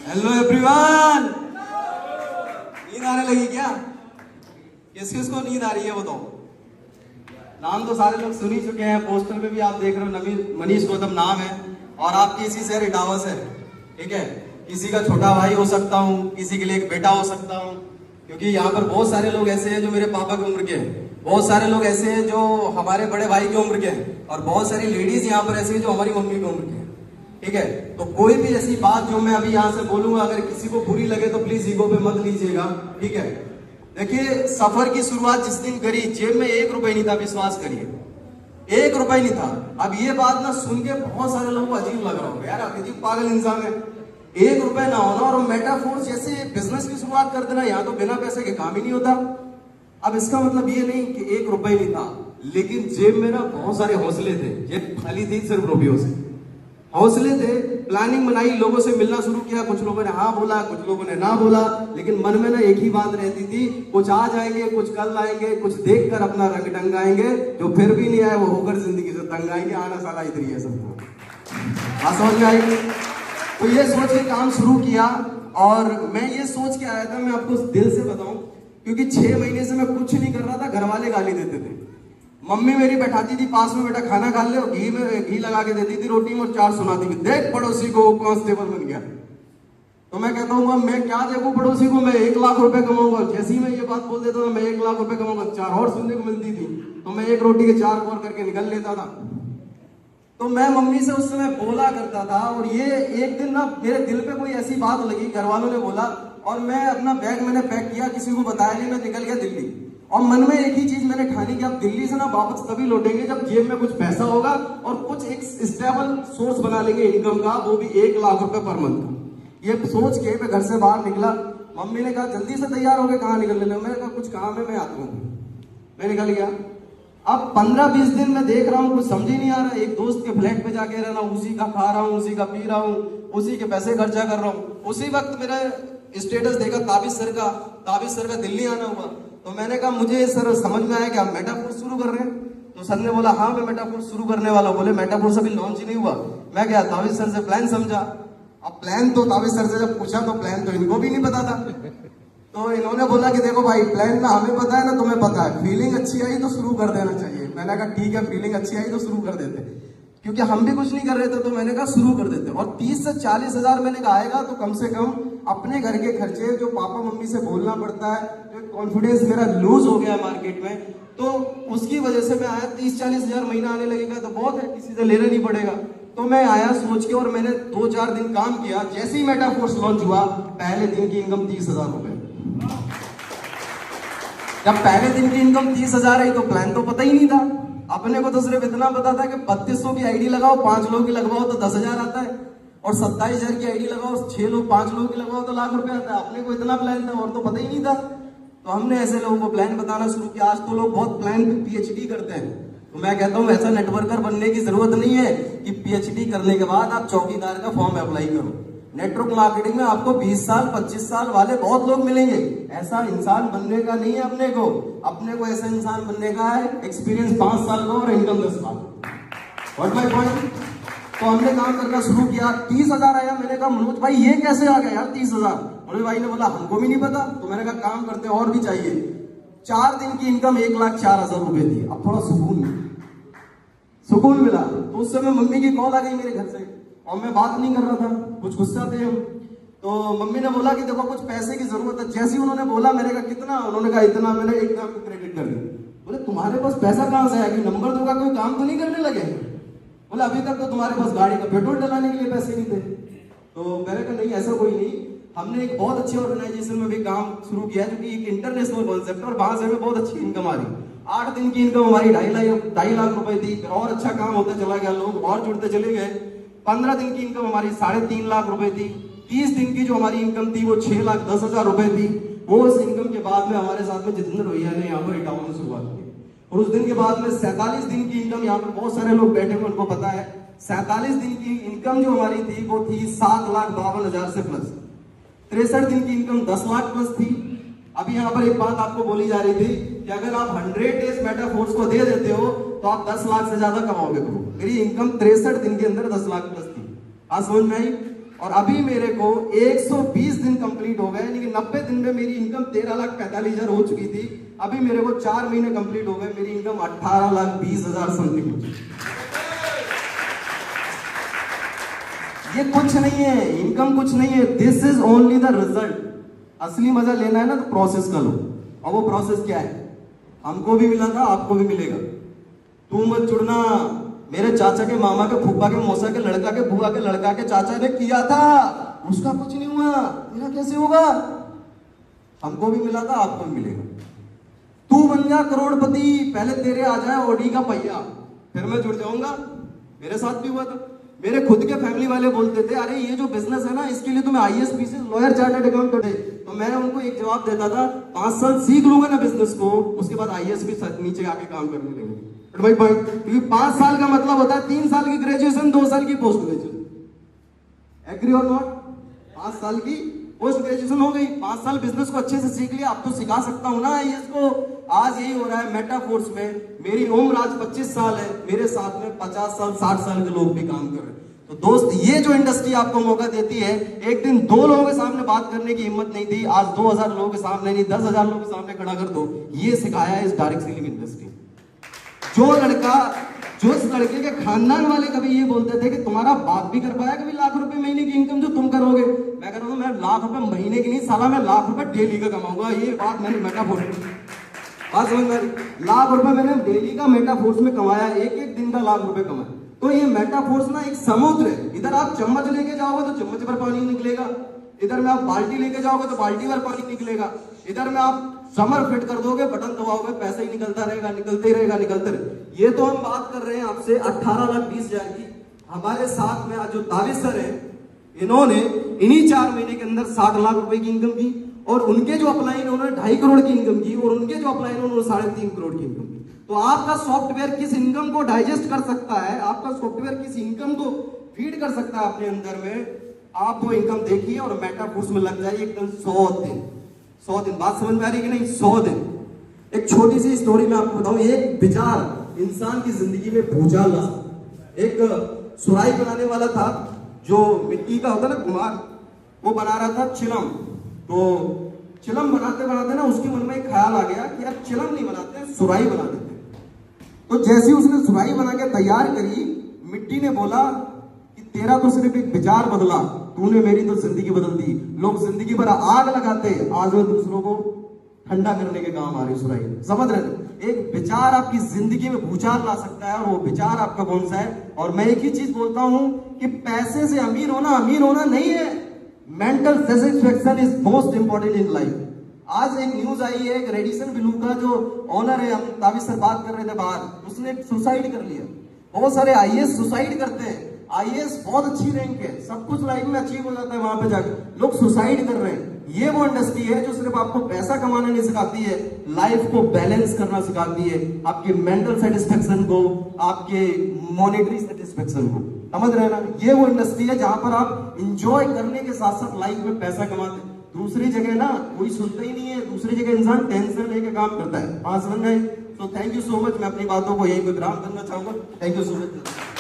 Hello everyone. नींद आने लगी क्या? किस किस को नींद आ रही है बताओ? नाम तो सारे लोग सुन ही चुके हैं, पोस्टर पे भी आप देख रहे हो मनीष गौतम नाम है और आपकी इसी शहर इटावा से, ठीक है। किसी का छोटा भाई हो सकता हूँ, किसी के लिए एक बेटा हो सकता हूँ, क्योंकि यहाँ पर बहुत सारे लोग ऐसे हैं जो मेरे पापा की उम्र के हैं, बहुत सारे लोग ऐसे हैं जो हमारे बड़े भाई की उम्र के हैं, और बहुत सारी लेडीज यहाँ पर ऐसी है जो हमारी मम्मी की उम्र की है, ठीक है। तो कोई भी ऐसी बात जो मैं अभी यहाँ से बोलूंगा, अगर किसी को बुरी लगे तो प्लीज ईगो पे मत लीजिएगा, ठीक है। देखिए, सफर की शुरुआत जिस दिन करी, जेब में 1 रुपए नहीं था, विश्वास करिए, 1 रुपए नहीं था। अब ये बात ना सुन के बहुत सारे लोगों को अजीब लग रहा होगा, यार अजीब पागल इंसान है, 1 रुपए ना होना और मेटाफोर्स जैसे बिजनेस की शुरुआत कर देना, यहाँ तो बिना पैसे के काम ही नहीं होता। अब इसका मतलब ये नहीं कि 1 रुपए नहीं था, लेकिन जेब में ना बहुत सारे हौसले थे, जेब खाली थी सिर्फ रुपयों से, हौसले थे। प्लानिंग बनाई, लोगों से मिलना शुरू किया, कुछ लोगों ने हाँ बोला, कुछ लोगों ने ना बोला, लेकिन मन में ना एक ही बात रहती थी, कुछ आज आएंगे, कुछ कल आएंगे, कुछ देखकर अपना रंग टंगाएंगे, जो फिर भी नहीं आए वो होकर जिंदगी से तंग आएंगे, आना साला इधर ही है सबको। हाँ, समझ में आएगी? तो ये सोच के काम शुरू किया, और मैं ये सोच के आया था, मैं आपको दिल से बताऊं, क्योंकि 6 महीने से मैं कुछ नहीं कर रहा था, घर वाले गाली देते थे। मम्मी मेरी बैठाती थी पास में, बेटा खाना खा ले, और घी लगा के देती थी रोटी में, और 4 सुनाती थी, देख पड़ोसी को कांस्टेबल बन गया। तो मैं कहता हूँ मैं क्या देखूं पड़ोसी को, मैं 1 लाख रुपए कमाऊंगा। जैसे ही मैं ये बात बोल देता था मैं 1 लाख रुपए कमाऊंगा, 4 और सुनने को मिलती थी, तो मैं 1 रोटी के 4 और करके निकल लेता था। तो मैं मम्मी से उस समय बोला करता था, और ये एक दिन ना मेरे दिल पे कोई ऐसी बात लगी, घर वालों ने बोला, और मैं अपना बैग मैंने पैक किया, किसी को बताया नहीं, मैं निकल गया दिल्ली। और मन में एक ही चीज मैंने ठानी कि अब दिल्ली से ना वापस तभी लौटेंगे जब जेब में कुछ पैसा होगा और कुछ एक स्टेबल सोर्स बना लेंगे इनकम का, वो भी 1 लाख रुपए पर मंथ का। ये सोच के मैं घर से बाहर निकला। मम्मी ने कहा जल्दी से तैयार हो गए, कहाँ निकलने लगे? मैंने कहा कुछ काम है, मैं आता हूँ। मैं निकल गया। अब 15-20 दिन मैं देख रहा हूँ, कुछ समझ ही नहीं आ रहा। एक दोस्त के फ्लैट पे जाके रहना, उसी का खा रहा हूँ, उसी का पी रहा हूँ, उसी के पैसे खर्चा कर रहा हूँ। उसी वक्त मेरा स्टेटस देखा ताबिज सर का दिल्ली आना हुआ। तो मैंने कहा मुझे सर समझ में आया कि आप मेटाफोर्स शुरू कर रहे हैं। तो सर ने बोला हाँ मैं मेटाफोर्स शुरू करने वाला हूँ। बोले मेटाफोर्स अभी लॉन्च ही नहीं हुआ। मैं क्या ताबिज सर से प्लान समझा। अब प्लान तो ताबिज सर से जब पूछा तो प्लान तो इनको भी नहीं पता था। तो इन्होंने बोला कि देखो भाई, प्लान ना हमें पता है ना तुम्हें पता है, फीलिंग अच्छी आई तो शुरू कर देना चाहिए। मैंने कहा ठीक है, फीलिंग अच्छी आई तो शुरू कर देते, क्योंकि हम भी कुछ नहीं कर रहे थे। तो मैंने कहा शुरू कर देते। और 30 से 40 हजार मैंने कहा आएगा तो कम से कम अपने घर के खर्चे, जो पापा मम्मी से बोलना पड़ता है, जो कॉन्फिडेंस मेरा लूज हो गया मार्केट में, तो उसकी वजह से मैं आया। 30-40 हजार महीना आने लगेगा तो बहुत है, किसी से लेना नहीं पड़ेगा। तो मैं आया सोच के, और मैंने 2-4 दिन काम किया। जैसे ही मेटाफोर्स लॉन्च हुआ, पहले दिन की इनकम 30 हजार रुपए। जब पहले दिन की इनकम 30 हजार आई तो प्लान तो पता ही नहीं था। अपने को तो सिर्फ इतना पता था कि 3200 की आईडी लगाओ, 5 लोगों की लगवाओ तो 10,000 आता है, और 27,000 की आईडी लगाओ, 5 लोगों की लगवाओ तो लाख रुपए आता है। अपने को इतना प्लान था, और तो पता ही नहीं था। तो हमने ऐसे लोगों को प्लान बताना शुरू किया। आज तो लोग बहुत प्लान पे PhD करते हैं। तो मैं कहता हूँ ऐसा नेटवर्कर बनने की जरूरत नहीं है कि PhD करने के बाद आप चौकीदार का फॉर्म अप्लाई करो। नेटवर्क मार्केटिंग में आपको 20 साल 25 साल वाले बहुत लोग मिलेंगे। ऐसा इंसान बनने का नहीं है अपने को ऐसा इंसान बनने का है एक्सपीरियंस 5 साल का और income 10 lakh. What my point? तो हमने काम करना शुरू किया। 30 हजार आया। मैंने कहा मनोज भाई ये कैसे आ गया यार 30 हजार? मनोज भाई ने बोला हमको भी नहीं पता। तो मैंने कहा काम करते और भी चाहिए। 4 दिन की इनकम 1,04,000 रुपए थी। अब थोड़ा सुकून मिला। तो उस समय मम्मी की कॉल आ गई मेरे घर से, और मैं बात नहीं कर रहा था, कुछ गुस्सा थे हम। तो मम्मी ने बोला कि देखो कुछ पैसे की जरूरत है। जैसे ही उन्होंने बोला, मैंने कहा कितना? उन्होंने कहा इतना। मैंने एकदम क्रेडिट कर दिया। बोले तुम्हारे पास पैसा कहां से आया? नंबर 2 का कोई काम तो नहीं करने लगे? बोले अभी तक तो तुम्हारे पास गाड़ी का पेट्रोल डलाने के लिए पैसे नहीं थे। तो मैंने कहा नहीं ऐसा कोई नहीं। हमने एक बहुत अच्छी ऑर्गेनाइजेशन में भी काम शुरू किया, जो कि एक इंटरनेशनल कॉन्सेप्ट है, और वहां से हमें बहुत अच्छी इनकम आ रही। 8 दिन की इनकम हमारी 2.5 लाख रुपए थी। और अच्छा काम होता चला गया, लोग और जुड़ते चले गए। 15 दिन की इनकम हमारी 3.5 लाख रुपए थी। 30 दिन की जो हमारी इनकम थी वो 6,10,000 रुपए थी। वो उस इनकम के बाद में हमारे साथ में जितेंद्र भैया ने यहाँ पर इटावा में शुरुआत की। और उस दिन के बाद में 47 दिन की इनकम, यहाँ पर बहुत सारे लोग बैठे हुए उनको पता है, 47 दिन की इनकम जो हमारी थी वो थी 7,52,000 से प्लस। 63 दिन की इनकम 10 लाख प्लस थी। अभी यहाँ पर एक बात आपको बोली जा रही थी कि अगर आप 100 डेज मेटाफोर्स को दे देते हो तो आप 10 लाख से ज्यादा कमाओगे। मेरी इनकम 63 दिन के अंदर 10 लाख प्लस थी। आज समझ में आई? और अभी मेरे को 120 दिन कंप्लीट हो गए, यानी कि 90 दिन में मेरी इनकम 13,45,000 हो चुकी थी। अभी मेरे को 4 महीने कंप्लीट हो गए, मेरी इनकम 18,20,000 समथिंग हो चुकी। ये कुछ नहीं है, इनकम कुछ नहीं है, this is only the result. असली मजा लेना है ना तो प्रोसेस का लो। और वो प्रोसेस क्या है? हमको भी मिला था, आपको भी मिलेगा। तू मत जुड़ना। मेरे चाचा के, मामा के, फूफा के, मौसा के लड़का के, बुआ के लड़का के चाचा ने किया था, उसका कुछ नहीं हुआ, तेरा कैसे होगा? हमको भी मिला था, आपको भी मिलेगा। तू बन जा करोड़पति, पहले तेरे आ जाए ऑडी का पहिया, फिर मैं जुड़ जाऊंगा। मेरे साथ भी हुआ था। मेरे खुद के फैमिली वाले बोलते थे, अरे ये जो बिजनेस है ना, इसके लिए तुम्हें IAS, PCS, lawyer, chartered accountant है। तो मैं उनको एक जवाब देता था, 5 साल सीख लूंगा ना बिजनेस को, उसके बाद आईएएस भी नीचे आके काम करने लगेंगे। भाई क्योंकि 5 साल का मतलब होता है 3 साल की ग्रेजुएशन, 2 साल की पोस्ट ग्रेजुएशन। एग्री और नॉट? 5 साल की पोस्ट ग्रेजुएशन हो गई, 5 साल बिजनेस को अच्छे से सीख लिया। अब तो सिखा सकता हूं ना आईएएस को। आज यही हो रहा है मेटाफोर्स में। मेरी उम्र आज 25 साल है, मेरे साथ में 50 साल 60 साल के लोग भी काम कर रहे हैं। तो दोस्त, ये जो इंडस्ट्री आपको मौका देती है, एक दिन 2 लोगों के सामने बात करने की हिम्मत नहीं थी, आज 2000 लोगों के सामने नहीं, 10,000 लोगों के सामने खड़ा कर दो। ये सिखाया है इस डायरेक्ट सेलिंग इंडस्ट्री। जो लड़का, जो इस लड़के के खानदान वाले कभी ये बोलते थे कि तुम्हारा बाप भी कर पाया कभी लाख रुपए महीने की इनकम जो तुम करोगे, मैं कह रहा हूं, मैं लाख रुपए महीने की नहीं, साला मैं लाख रुपए डेली का कमाऊंगा। ये बात मैंने मेटाफोर्स में, बात समझ में, लाख रुपए मैंने डेली का मेटाफोर्स में कमाया, एक दिन का लाख रुपए कमाया। तो ये मेटाफोर्स ना एक समुद्र है। इधर आप चम्मच लेके जाओगे तो चम्मच भर पानी निकलेगा, इधर में आप बाल्टी लेके जाओगे तो बाल्टी भर पानी निकलेगा, इधर में आप समर फिट कर दोगे, बटन दबाओगे, पैसा ही निकलता रहेगा, निकलते ही रहेगा, निकलते रहेगा। ये तो हम बात कर रहे हैं आपसे 18,20,000 की। हमारे साथ में आज जो दाविश सर है, इन्होंने इन्हीं 4 महीने के अंदर 60 लाख रुपए की इनकम की, और उनके जो अपलाइन उन्होंने 2.5 करोड़ की इनकम की, और उनके जो अपलाइन उन्होंने 3.5 करोड़ की इनकम की। तो आपका सॉफ्टवेयर किस इनकम को डाइजेस्ट कर सकता है, आपका सॉफ्टवेयर किस इनकम को फीड कर सकता है अपने अंदर में, आप वो इनकम देखिए और मेटाफोर्स में लग जाइए एकदम 100 दिन। 100 दिन, बात समझ में आ रही कि नहीं? 100 दिन। एक छोटी सी स्टोरी मैं आपको बताऊं। एक विचार इंसान की जिंदगी में भूचाल ला सकता है। एक सुराही बनाने वाला था, जो मिट्टी का होता ना कुम्हार, वो बना रहा था चिलम। तो चिलम बनाते बनाते ना उसके मन में एक ख्याल आ गया कि यार चिलम नहीं बनाते, सुराही बना देते। तो जैसे उसने सुराही बना के तैयार करी, मिट्टी ने बोला कि तेरा तो सिर्फ एक विचार बदला, तूने मेरी तो जिंदगी बदल दी। लोग जिंदगी भर आग लगाते, आज वो दूसरों को ठंडा करने के काम आ रही सुराही। समझ रहे? एक विचार आपकी जिंदगी में भूचाल ला सकता है, और वो विचार आपका कौन सा है? और मैं एक ही चीज बोलता हूं कि पैसे से अमीर होना नहीं है। Mental satisfaction is most important in life. आज एक न्यूज आई है, एक रेडिसन ब्लू का जो ऑनर है, हम ताबिश से बात कर रहे थे बाहर, उसने सुसाइड कर लिया। बहुत सारे आईएएस सुसाइड करते हैं। आईएएस बहुत अच्छी रैंक है, सब कुछ लाइफ में अचीव हो जाता है, वहां पे जाकर लोग सुसाइड कर रहे हैं। ये वो इंडस्ट्री है जो सिर्फ आपको पैसा कमाना नहीं सिखाती है, लाइफ को बैलेंस करना सिखाती है, आपके मेंटल सेटिस्फेक्शन को, आपके मॉनेटरी सेटिस्फेक्शन को। समझ रहे हैं ना? ये वो इंडस्ट्री है जहां पर आप इंजॉय करने के साथ साथ लाइफ में पैसा कमाते हैं। दूसरी जगह ना कोई सुनता ही नहीं है, दूसरी जगह इंसान टेंशन लेके काम करता है। समझ गए? तो थैंक यू सो मच। मैं अपनी बातों को यही विराम करना चाहूंगा। Thank you so much.